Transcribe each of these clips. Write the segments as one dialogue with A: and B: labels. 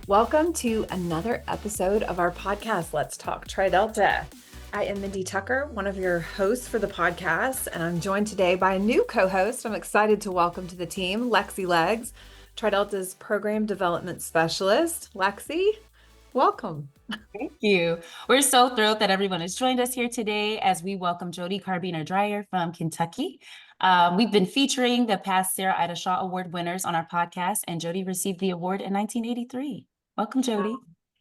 A: Welcome to another episode of our podcast, Let's Talk Tri-Delta. I am Mindy Tucker, one of your hosts for the podcast, and I'm joined today by a new co-host. I'm excited to welcome to the team, Lexi Leggs, Tri-Delta's Program Development Specialist. Lexi, welcome.
B: Thank you. We're so thrilled that everyone has joined us here today as we welcome Jody Carbiener Dreyer from Kentucky. We've been featuring the past Sarah Ida Shaw Award winners on our podcast, and Jody received the award in 1983. Welcome, Jody.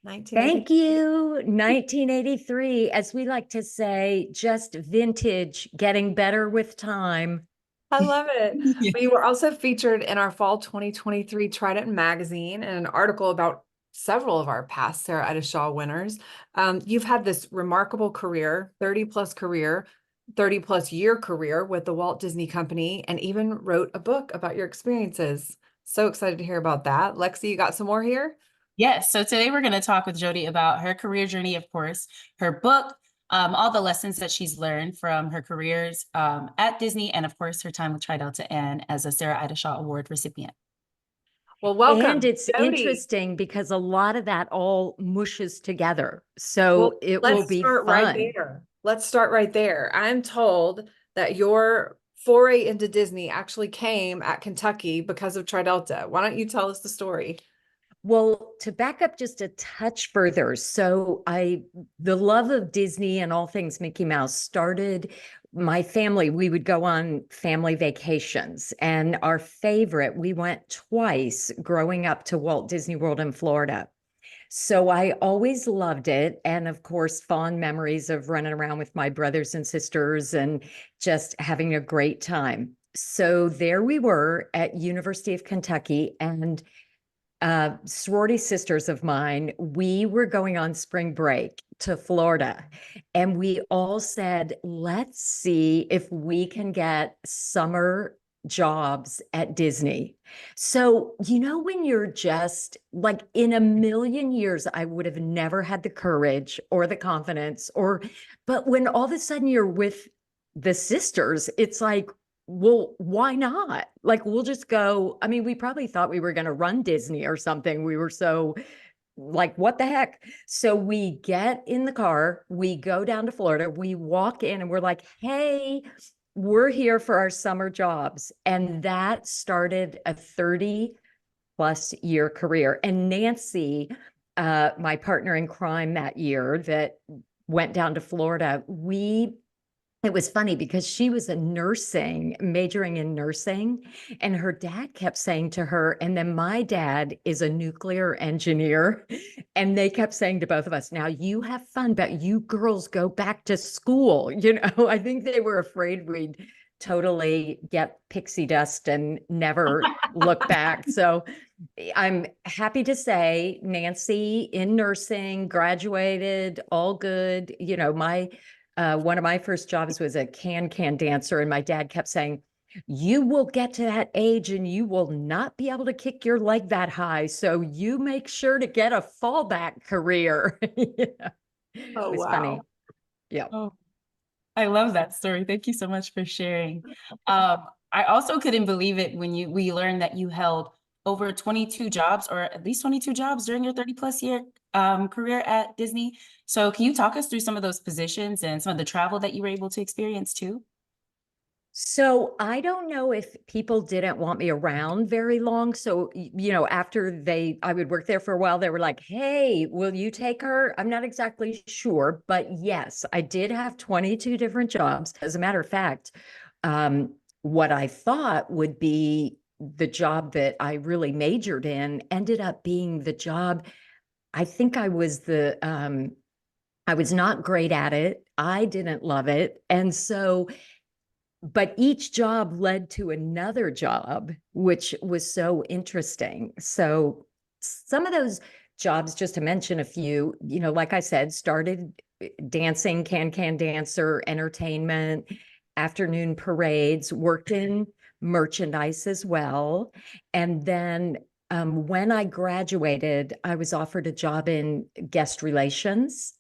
C: Thank you. 1983, as we like to say, just vintage, getting better with time.
A: I love it. Yeah. We were also featured in our fall 2023 Trident magazine and an article about several of our past Sarah Ida Shaw winners. You've had this remarkable career, 30 plus year career with the Walt Disney Company, and even wrote a book about your experiences. So excited to hear about that. Lexi, you got some more here?
B: Yes. So today we're going to talk with Jody about her career journey, of course, her book, all the lessons that she's learned from her careers at Disney, and of course, her time with Tri-Delta and as a Sarah Ida Shaw Award recipient.
A: Well, welcome.
C: And it's interesting because a lot of that all mushes together. So it will be fun.
A: Right there. Let's start right there. I'm told that your foray into Disney actually came at Kentucky because of Tri-Delta. Why don't you tell us the story?
C: Well, to back up just a touch further, so the love of Disney and all things Mickey Mouse started. My family, we would go on family vacations, and our favorite, we went twice growing up to Walt Disney World in Florida. So I always loved it. And of course, fond memories of running around with my brothers and sisters and just having a great time. So there we were at University of Kentucky, and sorority sisters of mine, we were going on spring break to Florida, and we all said, let's see if we can get summer jobs at Disney. So, when you're just like, in a million years, I would have never had the courage or the confidence, but when all of a sudden you're with the sisters, it's like, well, why not? Like, we'll just go. I mean, we probably thought we were going to run Disney or something. We were so like, what the heck? So we get in the car, we go down to Florida, we walk in, and we're like, hey, we're here for our summer jobs. And that started a 30 plus year career. And Nancy, my partner in crime that year that went down to Florida, it was funny because she was majoring in nursing, and her dad kept saying to her, and then my dad is a nuclear engineer, and they kept saying to both of us, now you have fun, but you girls go back to school. I think they were afraid we'd totally get pixie dust and never look back. So I'm happy to say Nancy in nursing graduated, all good. One of my first jobs was a can dancer, and my dad kept saying, you will get to that age and you will not be able to kick your leg that high. So you make sure to get a fallback career. It was funny. Yeah.
B: Oh, I love that story. Thank you so much for sharing. I also couldn't believe it when we learned that you held over 22 jobs, or at least 22 jobs during your 30 plus year career at Disney. So can you talk us through some of those positions and some of the travel that you were able to experience too?
C: So I don't know if people didn't want me around very long. So, after I would work there for a while, they were like, hey, will you take her? I'm not exactly sure, but yes, I did have 22 different jobs. As a matter of fact, what I thought would be the job that I really majored in ended up being the job. I think I was I was not great at it. I didn't love it. And so, but each job led to another job, which was so interesting. So some of those jobs, just to mention a few, like I said, started dancing, can dancer, entertainment, afternoon parades, worked in merchandise as well. And then when I graduated, I was offered a job in guest relations.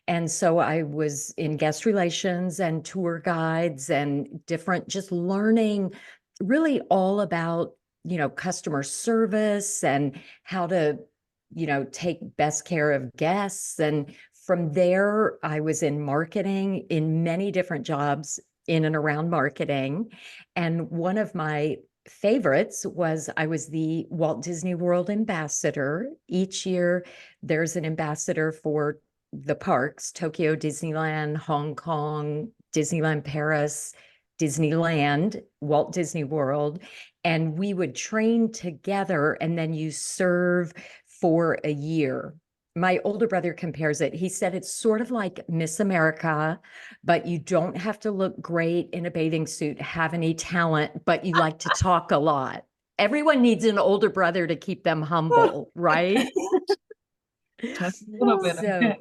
C: And so I was in guest relations and tour guides and just learning really all about, customer service and how to take best care of guests. And from there, I was in marketing in many different jobs in and around marketing. And one of my favorites was I was the Walt Disney World ambassador. Each year, there's an ambassador for the parks, Tokyo Disneyland, Hong Kong, Disneyland Paris, Disneyland, Walt Disney World. And we would train together, and then you serve for a year. My older brother compares it. He said it's sort of like Miss America, but you don't have to look great in a bathing suit, have any talent, but you like to talk a lot. Everyone needs an older brother to keep them humble, right?
B: Just a little bit.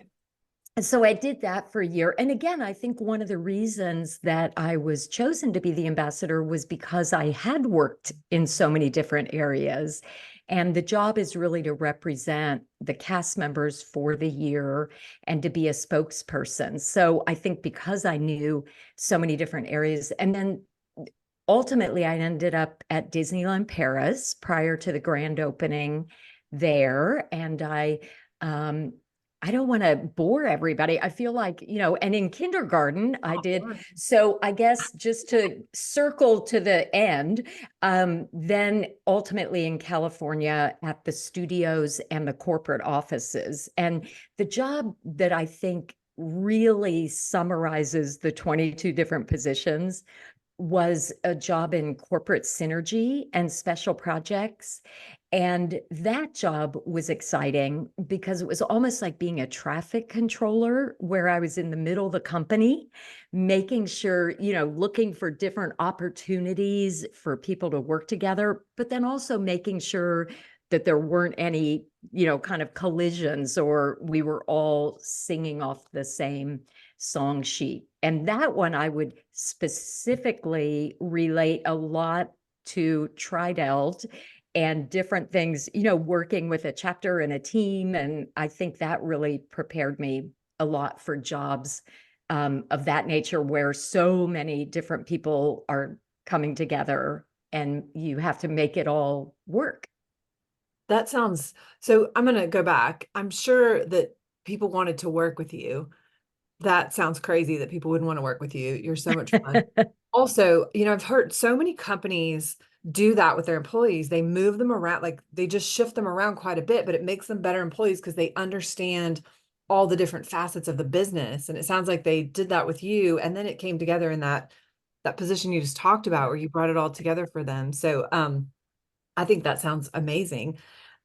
C: So I did that for a year. And again, I think one of the reasons that I was chosen to be the ambassador was because I had worked in so many different areas. And the job is really to represent the cast members for the year and to be a spokesperson. So I think because I knew so many different areas, and then ultimately I ended up at Disneyland Paris prior to the grand opening there. And I don't want to bore everybody. I feel like, and in kindergarten I did. So I guess just to circle to the end, then ultimately in California at the studios and the corporate offices. And the job that I think really summarizes the 22 different positions was a job in corporate synergy and special projects. And that job was exciting because it was almost like being a traffic controller, where I was in the middle of the company, making sure, looking for different opportunities for people to work together, but then also making sure that there weren't any, kind of collisions, or we were all singing off the same song sheet. And that one I would specifically relate a lot to Tridelt and different things, working with a chapter and a team. And I think that really prepared me a lot for jobs of that nature, where so many different people are coming together and you have to make it all work.
A: That sounds, so I'm going to go back. I'm sure that people wanted to work with you. That sounds crazy that people wouldn't want to work with you. You're so much fun. Also, I've heard so many companies do that with their employees. They move them around, like they just shift them around quite a bit, but it makes them better employees because they understand all the different facets of the business. And it sounds like they did that with you. And then it came together in that position you just talked about, where you brought it all together for them. So I think that sounds amazing.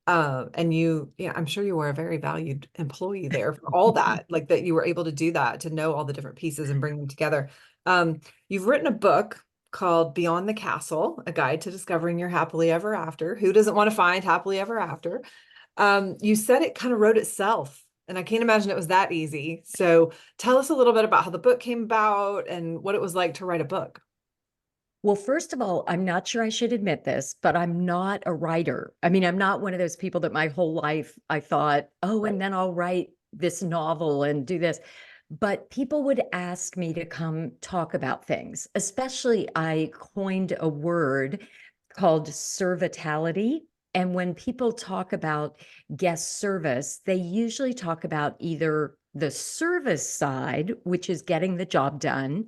A: And I'm sure you were a very valued employee there for all that, like that you were able to do that, to know all the different pieces and bring them together. You've written a book called Beyond the Castle, A Guide to Discovering Your Happily Ever After. Who doesn't want to find happily ever after? You said it kind of wrote itself, and I can't imagine it was that easy. So tell us a little bit about how the book came about and what it was like to write a book.
C: Well, first of all, I'm not sure I should admit this, but I'm not a writer. I mean, I'm not one of those people that my whole life I thought, oh, and then I'll write this novel and do this. But people would ask me to come talk about things, especially I coined a word called servitality. And when people talk about guest service, they usually talk about either the service side, which is getting the job done,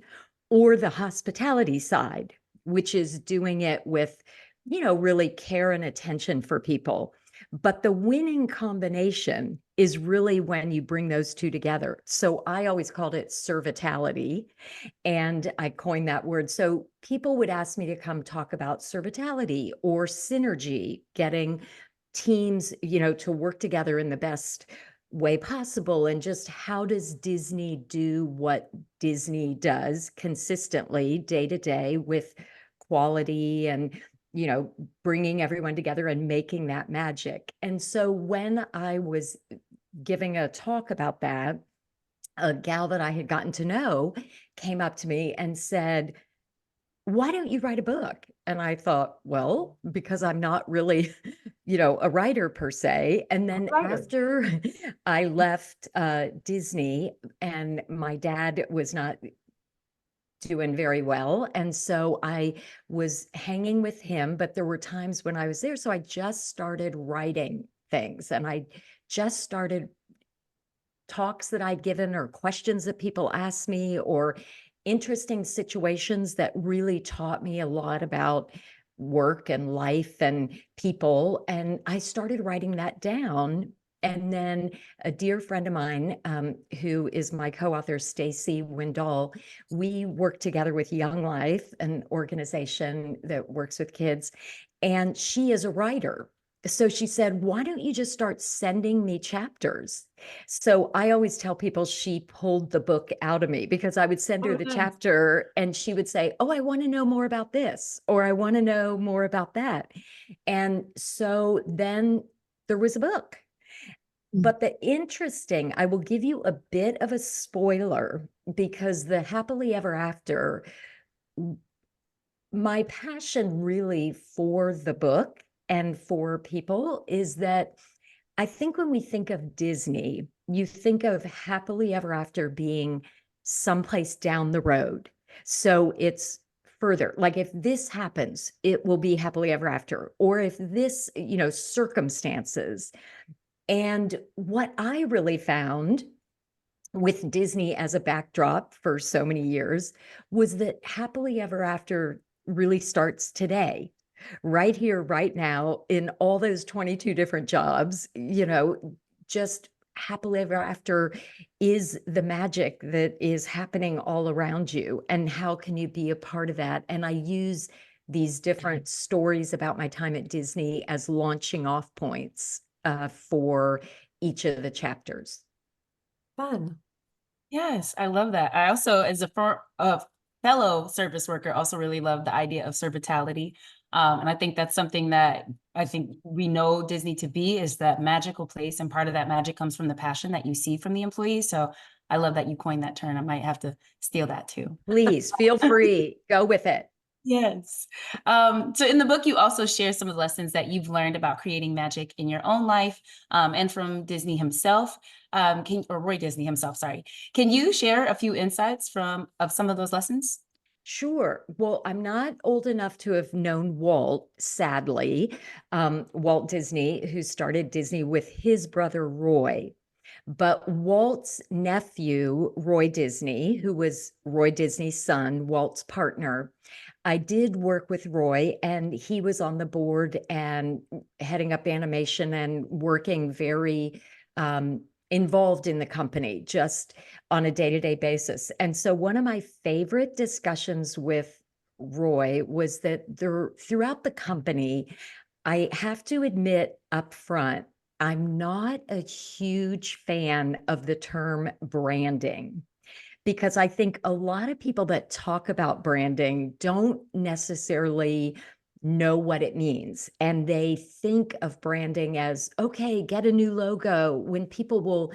C: or the hospitality side, which is doing it with, really care and attention for people. But the winning combination is really when you bring those two together. So I always called it servitality, and I coined that word. So people would ask me to come talk about servitality or synergy, getting teams, to work together in the best way possible. And just how does Disney do what Disney does consistently day to day with quality and, bringing everyone together and making that magic. And so when I was giving a talk about that, a gal that I had gotten to know came up to me and said, why don't you write a book? And I thought, well, because I'm not really, a writer per se. And then after I left Disney, and my dad was not doing very well. And so I was hanging with him, but there were times when I was there. So I just started writing things. And I just started talks that I'd given or questions that people asked me or interesting situations that really taught me a lot about work and life and people. And I started writing that down. And then a dear friend of mine, who is my co-author, Stacy Windall, we work together with Young Life, an organization that works with kids, and she is a writer. So she said, why don't you just start sending me chapters? So I always tell people she pulled the book out of me because I would send her
A: Oh,
C: the
A: nice.
C: chapter and she would say, oh, I want to know more about this, or I want to know more about that. And so then there was a book. But I will give you a bit of a spoiler because the happily ever after, my passion really for the book and for people is that I think when we think of Disney, you think of happily ever after being someplace down the road. So it's further, like if this happens, it will be happily ever after, or if this, circumstances. And what I really found with Disney as a backdrop for so many years was that happily ever after really starts today, right here, right now, in all those 22 different jobs, just happily ever after is the magic that is happening all around you. And how can you be a part of that? And I use these different stories about my time at Disney as launching off points for each of the chapters.
A: Fun.
B: Yes, I love that. I also, as a fellow service worker, also really love the idea of servitality. And I think that's something that I think we know Disney to be, is that magical place. And part of that magic comes from the passion that you see from the employees. So I love that you coined that term. I might have to steal that too.
C: Please feel free, go with it.
B: Yes. So in the book, you also share some of the lessons that you've learned about creating magic in your own life, and from Disney himself, or Roy Disney himself, sorry. Can you share a few insights of some of those lessons?
C: Sure. Well, I'm not old enough to have known Walt, sadly, Walt Disney, who started Disney with his brother Roy. But Walt's nephew, Roy Disney, who was Roy Disney's son, Walt's partner, I did work with Roy, and he was on the board and heading up animation and working very involved in the company just on a day-to-day basis. And so one of my favorite discussions with Roy was that throughout the company, I have to admit up front, I'm not a huge fan of the term branding, because I think a lot of people that talk about branding don't necessarily know what it means. And they think of branding as, okay, get a new logo. When people will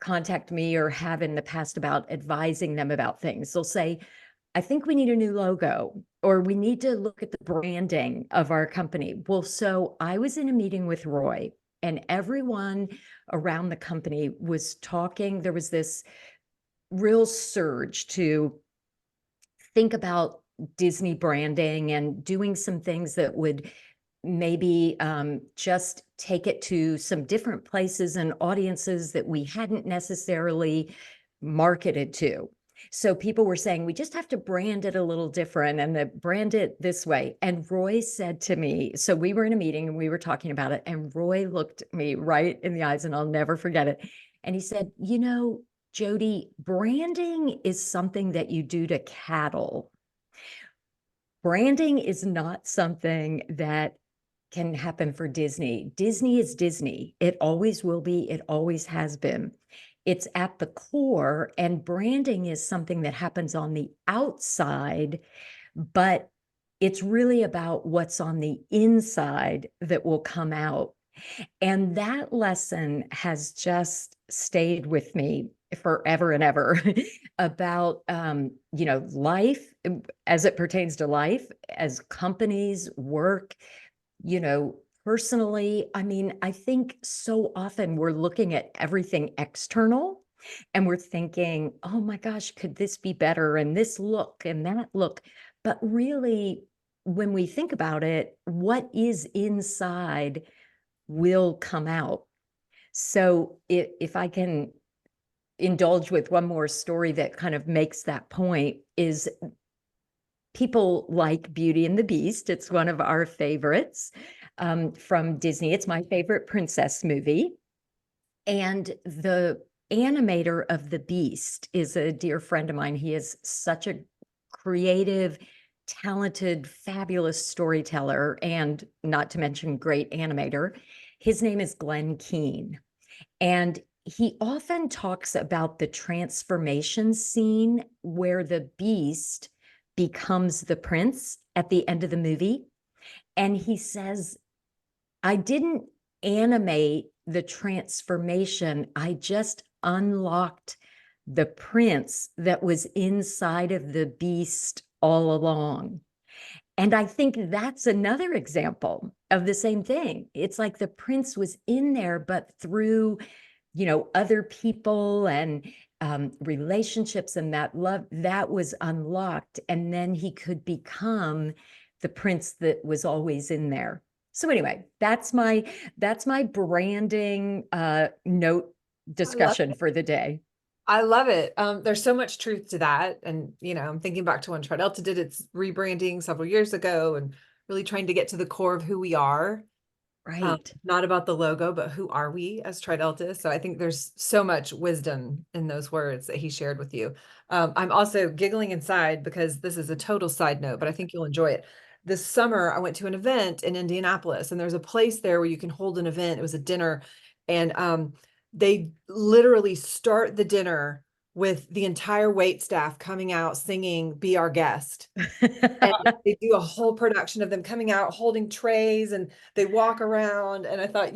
C: contact me or have in the past about advising them about things, they'll say, I think we need a new logo, or we need to look at the branding of our company. Well, so I was in a meeting with Roy, and everyone around the company was talking. There was this real surge to think about Disney branding and doing some things that would maybe just take it to some different places and audiences that we hadn't necessarily marketed to. So people were saying, we just have to brand it a little different and brand it this way. And Roy said to me, so we were in a meeting and we were talking about it, and Roy looked me right in the eyes, and I'll never forget it. And he said, Jody, branding is something that you do to cattle. Branding is not something that can happen for Disney. Disney is Disney. It always will be. It always has been. It's at the core, and branding is something that happens on the outside, but it's really about what's on the inside that will come out. And that lesson has just stayed with me forever and ever about, life as it pertains to life, as companies work, personally. I mean, I think so often we're looking at everything external and we're thinking, oh my gosh, could this be better? And this look and that look. But really, when we think about it, what is inside will come out. So if I can indulge with one more story that kind of makes that point, is people like Beauty and the Beast. It's one of our favorites from Disney. It's my favorite princess movie. And the animator of the Beast is a dear friend of mine. He is such a creative, talented, fabulous storyteller, and not to mention great animator. His name is Glenn Keane. And he often talks about the transformation scene where the Beast becomes the prince at the end of the movie. And he says, I didn't animate the transformation. I just unlocked the prince that was inside of the Beast all along. And I think that's another example of the same thing. It's like the prince was in there, but through, other people and relationships and that love, that was unlocked. And then he could become the prince that was always in there. So anyway, that's my branding note discussion for the day.
A: I love it. There's so much truth to that. And, I'm thinking back to when Tridelta did its rebranding several years ago and really trying to get to the core of who we are.
C: Right.
A: Not about the logo, but who are we as Tridelta? So I think there's so much wisdom in those words that he shared with you. I'm also giggling inside because this is a total side note, but I think you'll enjoy it. This summer, I went to an event in Indianapolis, and there's a place there where you can hold an event. It was a dinner, and they literally start the dinner with the entire wait staff coming out singing "Be Our Guest." And they do a whole production of them coming out holding trays, and they walk around. And I thought,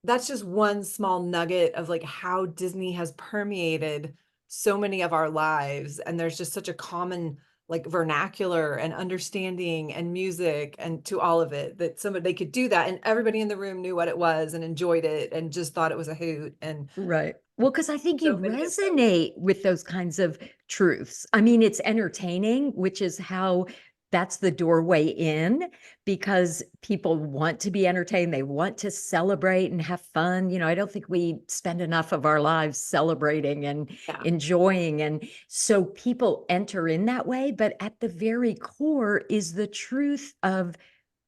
A: that's just one small nugget of like how Disney has permeated so many of our lives. And there's just such a common like vernacular and understanding and music and to all of it, that they could do that and everybody in the room knew what it was and enjoyed it and just thought it was a hoot. And
C: right. Well, because I think you
A: so many of those.
C: resonate with those kinds of truths. I mean, it's entertaining, which is how that's the doorway in, because people want to be entertained. They want to celebrate and have fun. I don't think we spend enough of our lives celebrating and
A: Yeah.
C: enjoying. And so people enter in that way. But at the very core is the truth of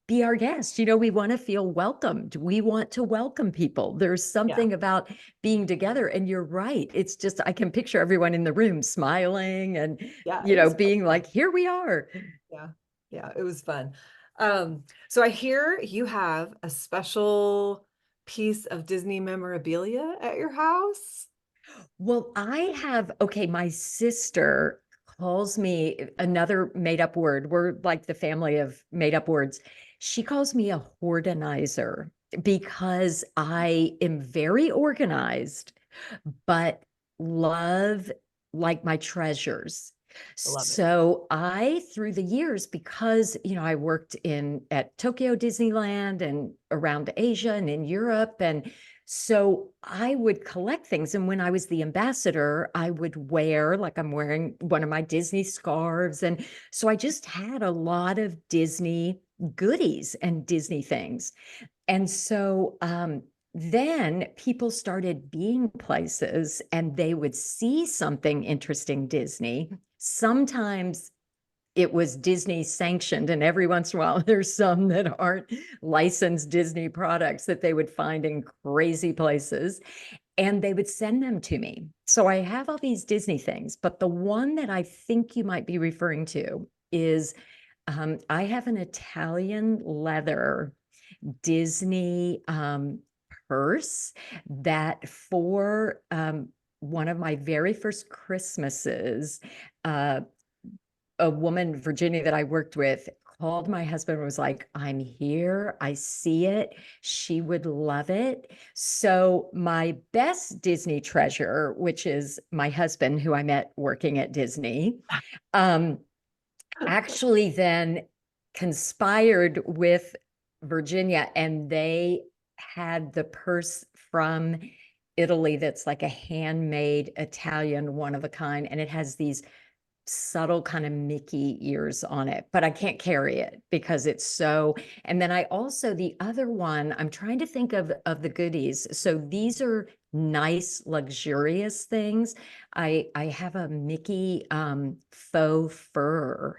C: be our guest. We want to feel welcomed. We want to welcome people. There's something about being together. And you're right. It's just, I can picture everyone in the room smiling and, being like, here we are.
A: Yeah. Yeah. It was fun. So I hear you have a special piece of Disney memorabilia at your house.
C: Well, my sister calls me another made up word. We're like the family of made up words. She calls me a hoardenizer because I am very organized, but love like my treasures.
A: I love it.
C: So through the years, because, I worked at Tokyo Disneyland and around Asia and in Europe. And so I would collect things. And when I was the ambassador, I would wear, like I'm wearing one of my Disney scarves. And so I just had a lot of Disney goodies and Disney things. And so then people started being places and they would see something interesting Disney. Sometimes it was Disney sanctioned, and every once in a while there's some that aren't licensed Disney products that they would find in crazy places, and they would send them to me. So I have all these Disney things, but the one that I think you might be referring to is I have an Italian leather Disney purse that for one of my very first Christmases, a woman, Virginia, that I worked with called my husband and was like, I'm here. I see it. She would love it. So my best Disney treasure, which is my husband, who I met working at Disney, actually then conspired with Virginia, and they had the purse from Italy that's like a handmade Italian one of a kind, and it has these subtle kind of Mickey ears on it, but I can't carry it because it's so. And then I also, the other one, I'm trying to think of the goodies. So these are nice, luxurious things. I have a Mickey faux fur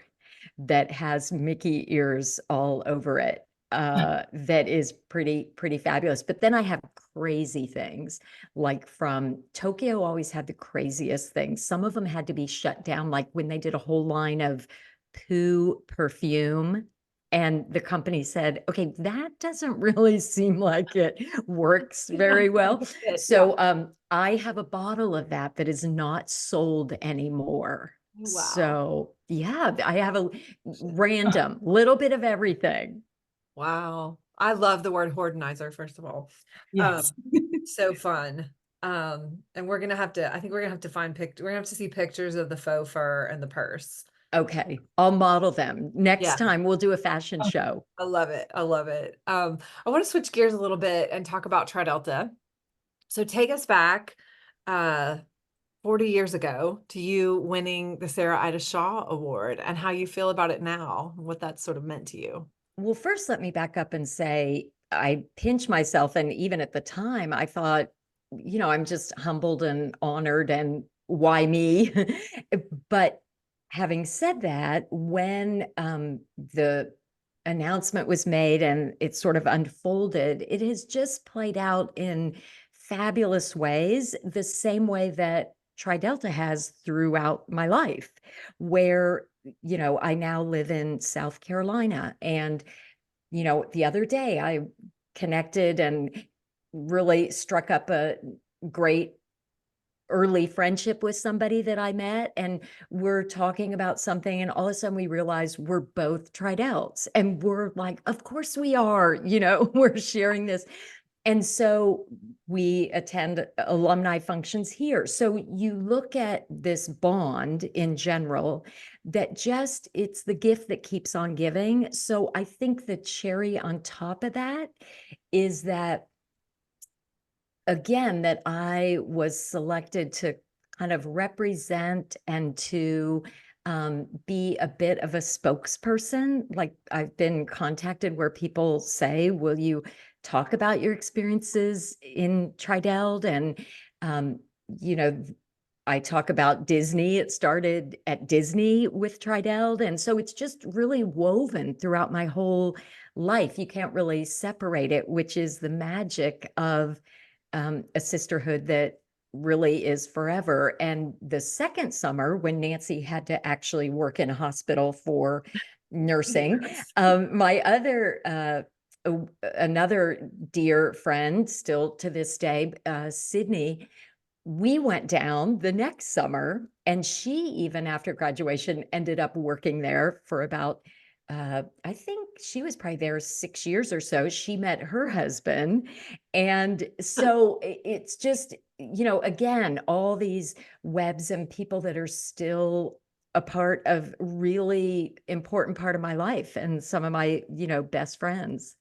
C: that has Mickey ears all over it. That is pretty fabulous. But then I have crazy things, like from Tokyo always had the craziest things. Some of them had to be shut down, like when they did a whole line of poo perfume. And the company said, okay, that doesn't really seem like it works very well. So I have a bottle of that is not sold anymore.
A: Wow.
C: So yeah, I have a random little bit of everything.
A: Wow. I love the word hoardinizer, first of all.
B: Yes.
A: So fun. And we're gonna have to, I think we're gonna have to find we're gonna have to see pictures of the faux fur and the purse.
C: Okay, I'll model them. Next
A: Yeah.
C: time we'll do a fashion show.
A: I love it. I love it. I want to switch gears a little bit and talk about TriDelta. So take us back 40 years ago to you winning the Sarah Ida Shaw Award and how you feel about it now, what that sort of meant to you.
C: Well, first, let me back up and say I pinch myself. And even at the time, I thought, I'm just humbled and honored, and why me? But having said that, when the announcement was made and it sort of unfolded, it has just played out in fabulous ways, the same way that TriDelta has throughout my life, where I now live in South Carolina. And, the other day I connected and really struck up a great early friendship with somebody that I met. And we're talking about something. And all of a sudden we realize we're both Tridelts. And we're like, of course we are, we're sharing this. And so we attend alumni functions here. So you look at this bond in general, that it's the gift that keeps on giving. So I think the cherry on top of that is that, again, that I was selected to kind of represent and to be a bit of a spokesperson. Like, I've been contacted where people say, will you talk about your experiences in Trideld? And, you know, I talk about Disney. It started at Disney with Trideld. And so it's just really woven throughout my whole life. You can't really separate it, which is the magic of a sisterhood that really is forever. And the second summer, when Nancy had to actually work in a hospital for nursing, my another dear friend, still to this day, Sydney, we went down the next summer, and she, even after graduation, ended up working there for about I think she was probably there 6 years or so. She met her husband. And so it's just, again, all these webs and people that are still a part of really important part of my life, and some of my, best friends.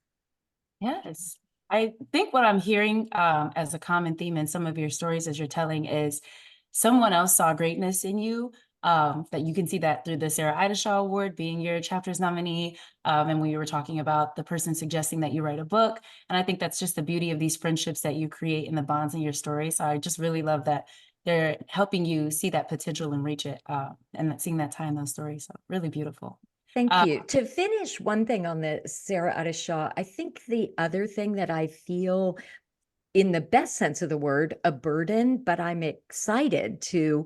B: Yes. I think what I'm hearing as a common theme in some of your stories as you're telling is someone else saw greatness in you. That you can see that through the Sarah Ida Shaw Award, being your chapter's nominee. And we were talking about the person suggesting that you write a book. And I think that's just the beauty of these friendships that you create in the bonds in your story. So I just really love that they're helping you see that potential and reach it, and seeing that tie in those stories. So really beautiful.
C: Thank you. To finish one thing on the Sarah Ida Shaw, I think the other thing that I feel, in the best sense of the word, a burden, but I'm excited to,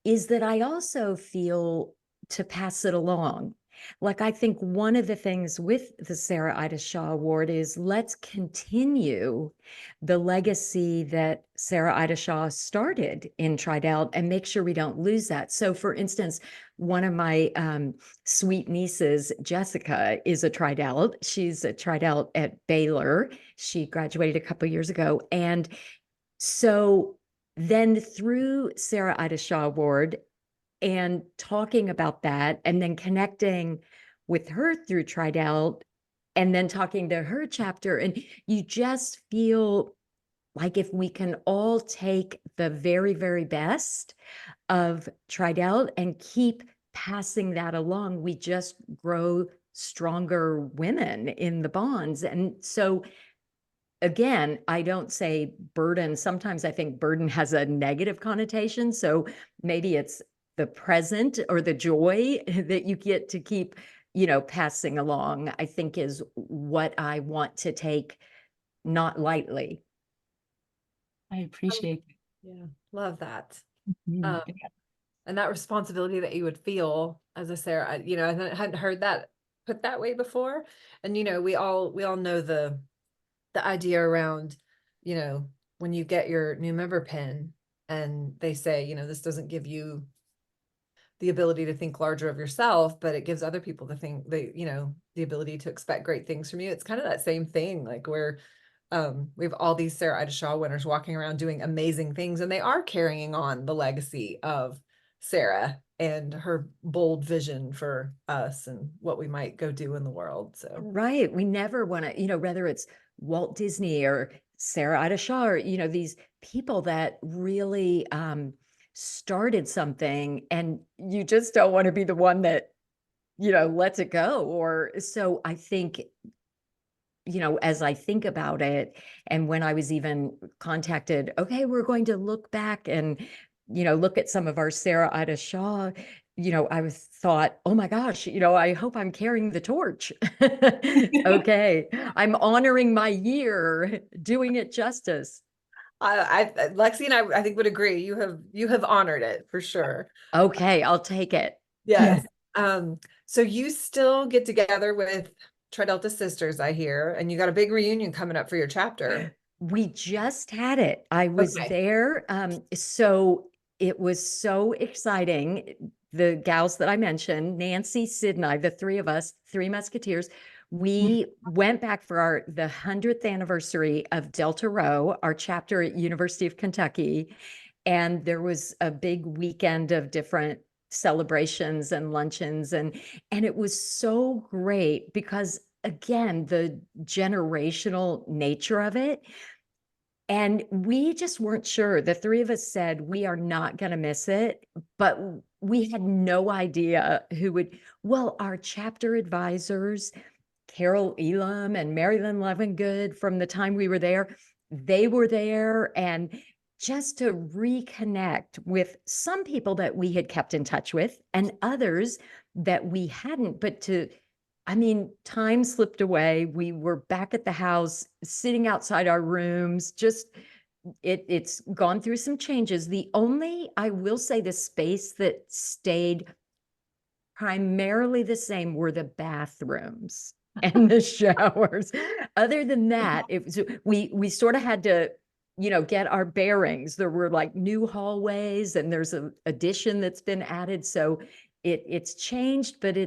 C: is that I also feel to pass it along. Like, I think one of the things with the Sarah Ida Shaw Award is, let's continue the legacy that Sarah Ida Shaw started in Tridelt and make sure we don't lose that. So, for instance, one of my sweet nieces, Jessica, is a Tridelt. She's a Tridelt at Baylor. She graduated a couple years ago. And so then through Sarah Ida Shaw Award and talking about that, and then connecting with her through Tridelt, and then talking to her chapter, and you just feel like if we can all take the very, very best of Tridel and keep passing that along, we just grow stronger women in the bonds. And so again, I don't say burden. Sometimes I think burden has a negative connotation. So maybe it's the present or the joy that you get to keep, passing along, I think is what I want to take not lightly.
B: I appreciate it.
A: Yeah, love that.
B: Mhm.
A: And that responsibility that you would feel as a Sarah, I hadn't heard that put that way before. And we all know the idea around, when you get your new member pin and they say, this doesn't give you the ability to think larger of yourself, but it gives other people the ability to expect great things from you. It's kind of that same thing, like where we have all these Sarah Ida Shaw winners walking around doing amazing things, and they are carrying on the legacy of Sarah and her bold vision for us and what we might go do in the world. So
C: Right. We never want to, whether it's Walt Disney or Sarah Ida Shaw or, these people that really started something, and you just don't want to be the one that, lets it go. Or so I think, as I think about it, and when I was even contacted, okay, we're going to look back and, look at some of our Sarah Ida Shaw, I was thought, oh my gosh, I hope I'm carrying the torch. Okay, I'm honoring my year, doing it justice.
A: Lexi and I think would agree. You have honored it for sure.
C: Okay, I'll take it.
A: Yes. So you still get together with Tri Delta Sisters, I hear, and you got a big reunion coming up for your chapter.
C: We just had it. I was
A: Okay.
C: there. So it was so exciting. The gals that I mentioned, Nancy, Sid, and I, the three of us, Three Musketeers, we went back for the 100th anniversary of Delta Rho, our chapter at University of Kentucky. And there was a big weekend of different celebrations and luncheons. And it was so great because again, the generational nature of it. And we just weren't sure. The three of us said, we are not going to miss it. But we had no idea who would. Well, our chapter advisors, Carol Elam and Marilyn Levengood, from the time we were there, they were there. And just to reconnect with some people that we had kept in touch with and others that we hadn't, but time slipped away. We were back at the house, sitting outside our rooms, just it's gone through some changes. I will say, the space that stayed primarily the same were the bathrooms and the showers. Other than that, it was we sort of had to, get our bearings. There were like new hallways and there's an addition that's been added. So it's changed, but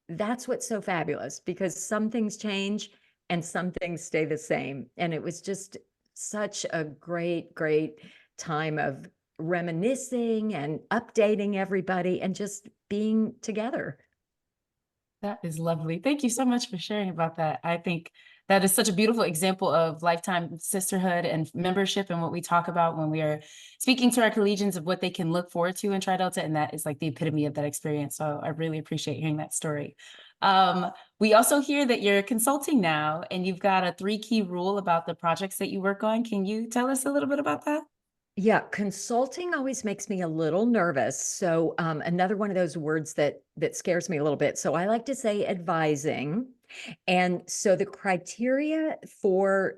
C: that's what's so fabulous, because some things change and some things stay the same. And it was just such a great, great time of reminiscing and updating everybody and just being together.
B: That is lovely. Thank you so much for sharing about that. I think that is such a beautiful example of lifetime sisterhood and membership, and what we talk about when we are speaking to our collegians of what they can look forward to in Tri Delta. And that is like the epitome of that experience. So I really appreciate hearing that story. We also hear that you're consulting now and you've got a 3-key rule about the projects that you work on. Can you tell us a little bit about that?
C: Yeah, consulting always makes me a little nervous. So another one of those words that scares me a little bit. So I like to say advising. And so the criteria for,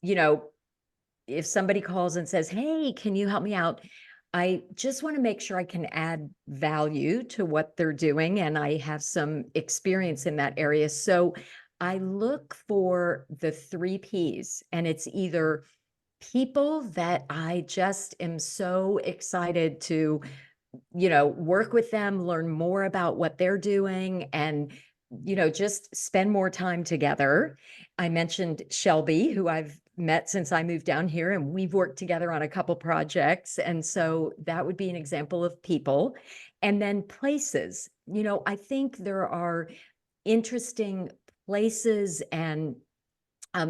C: if somebody calls and says, hey, can you help me out? I just want to make sure I can add value to what they're doing and I have some experience in that area. So I look for the 3 Ps, and it's either people that I just am so excited to, work with them, learn more about what they're doing, and, just spend more time together. I mentioned Shelby, who I've met since I moved down here, and we've worked together on a couple projects. And so that would be an example of people. And then places, I think there are interesting places and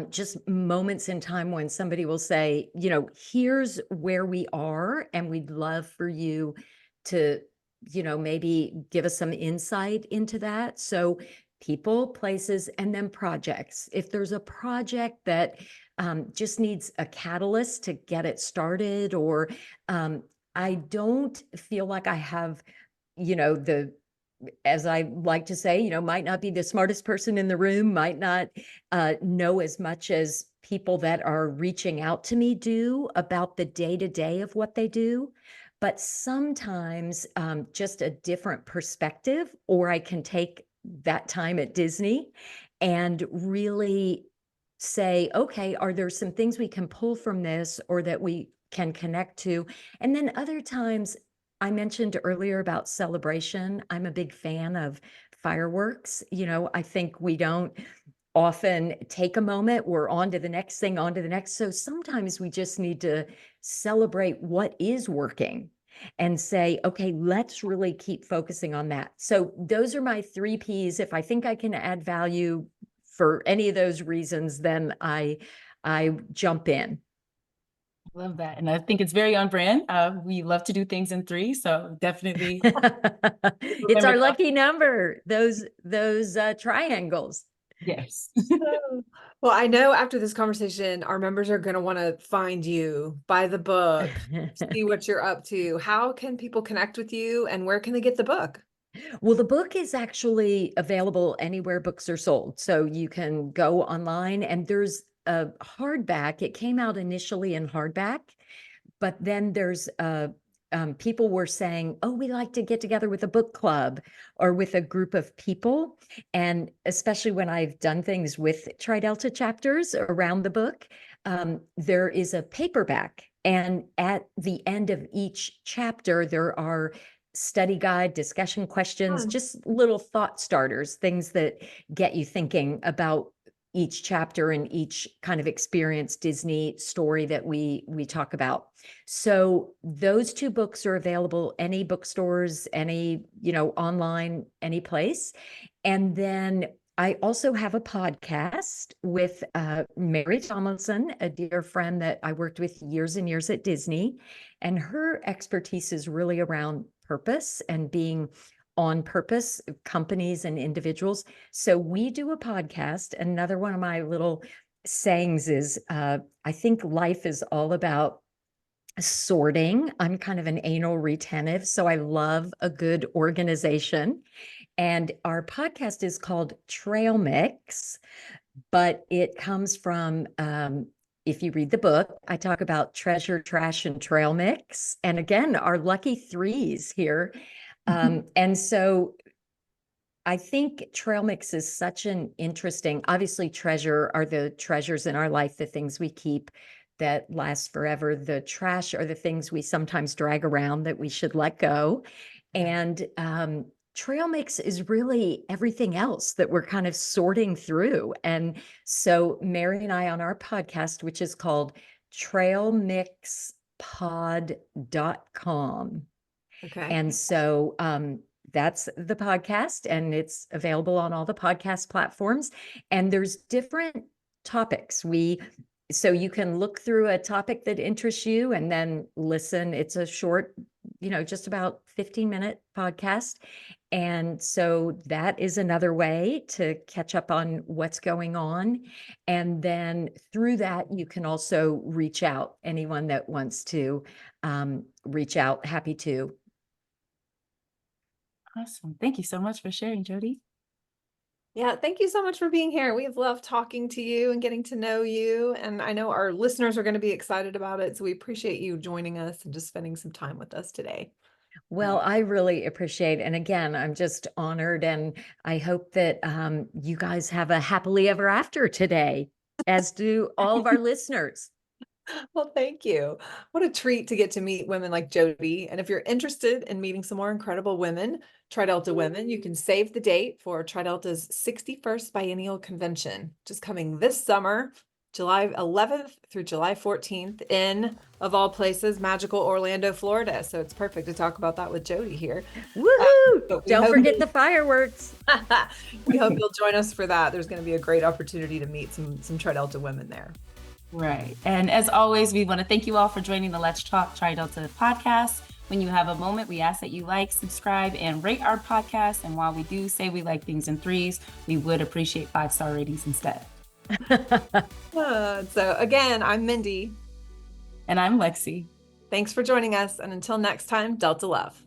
C: just moments in time when somebody will say, here's where we are, and we'd love for you to, maybe give us some insight into that. So people, places, and then projects. If there's a project that just needs a catalyst to get it started, or I don't feel like I have, the as I like to say, might not be the smartest person in the room, might not know as much as people that are reaching out to me do about the day-to-day of what they do. But sometimes just a different perspective, or I can take that time at Disney and really say, okay, are there some things we can pull from this or that we can connect to? And then other times, I mentioned earlier about celebration. I'm a big fan of fireworks. I think we don't often take a moment, we're on to the next thing, on to the next. So sometimes we just need to celebrate what is working and say, okay, let's really keep focusing on that. So those are my 3 Ps. If I think I can add value for any of those reasons, then I jump in.
B: Love that. And I think it's very on brand. We love to do things in 3. So definitely.
C: It's our lucky number, those triangles.
B: Yes.
A: Well, I know after this conversation, our members are going to want to find you, buy the book, see what you're up to. How can people connect with you, and where can they get the book?
C: Well, the book is actually available anywhere books are sold. So you can go online, and there's a hardback. It came out initially in hardback, but then there's people were saying, oh, we like to get together with a book club or with a group of people. And especially when I've done things with Tri-Delta chapters around the book, there is a paperback. And at the end of each chapter, there are study guide, discussion questions,
A: Fun.
C: just little thought starters, things that get you thinking about each chapter and each kind of experience Disney story that we talk about. So those 2 books are available any bookstores, any, online, any place. And then I also have a podcast with Mary Tomlinson, a dear friend that I worked with years and years at Disney. And her expertise is really around purpose and being on purpose, companies and individuals. So we do a podcast. Another one of my little sayings is, I think life is all about sorting. I'm kind of an anal retentive, so I love a good organization. And our podcast is called Trail Mix, but it comes from, if you read the book, I talk about treasure, trash, and trail mix. And again, our lucky 3s here. And so I think trail mix is such an interesting, obviously treasure are the treasures in our life, the things we keep that last forever. The trash are the things we sometimes drag around that we should let go. And trail mix is really everything else that we're kind of sorting through. And so Mary and I on our podcast, which is called trailmixpod.com.
A: Okay.
C: And so that's the podcast, and it's available on all the podcast platforms. And there's different topics. So you can look through a topic that interests you and then listen. It's a short, just about 15-minute podcast. And so that is another way to catch up on what's going on. And then through that, you can also reach out. Anyone that wants to reach out, happy to.
B: Awesome. Thank you so much for sharing, Jody.
A: Yeah, thank you so much for being here. We've loved talking to you and getting to know you. And I know our listeners are going to be excited about it. So we appreciate you joining us and just spending some time with us today.
C: Well, I really appreciate, and again, I'm just honored, and I hope that you guys have a happily ever after today, as do all of our listeners.
A: Well, thank you. What a treat to get to meet women like Jody. And if you're interested in meeting some more incredible women, Tri-Delta women, you can save the date for Tri-Delta's 61st Biennial Convention, which is coming this summer. July 11th through July 14th in, of all places, magical Orlando, Florida. So it's perfect to talk about that with Jody here.
C: Woohoo!
A: But we
C: Don't
A: hope
C: forget the fireworks.
A: we hope you'll join us for that. There's going to be a great opportunity to meet some Tri-Delta women there.
B: Right. And as always, we want to thank you all for joining the Let's Talk Tri-Delta podcast. When you have a moment, we ask that you like, subscribe, and rate our podcast. And while we do say we like things in threes, we would appreciate 5-star ratings instead.
A: So again, I'm Mindy.
B: And I'm Lexi.
A: Thanks for joining us. And until next time, Delta Love.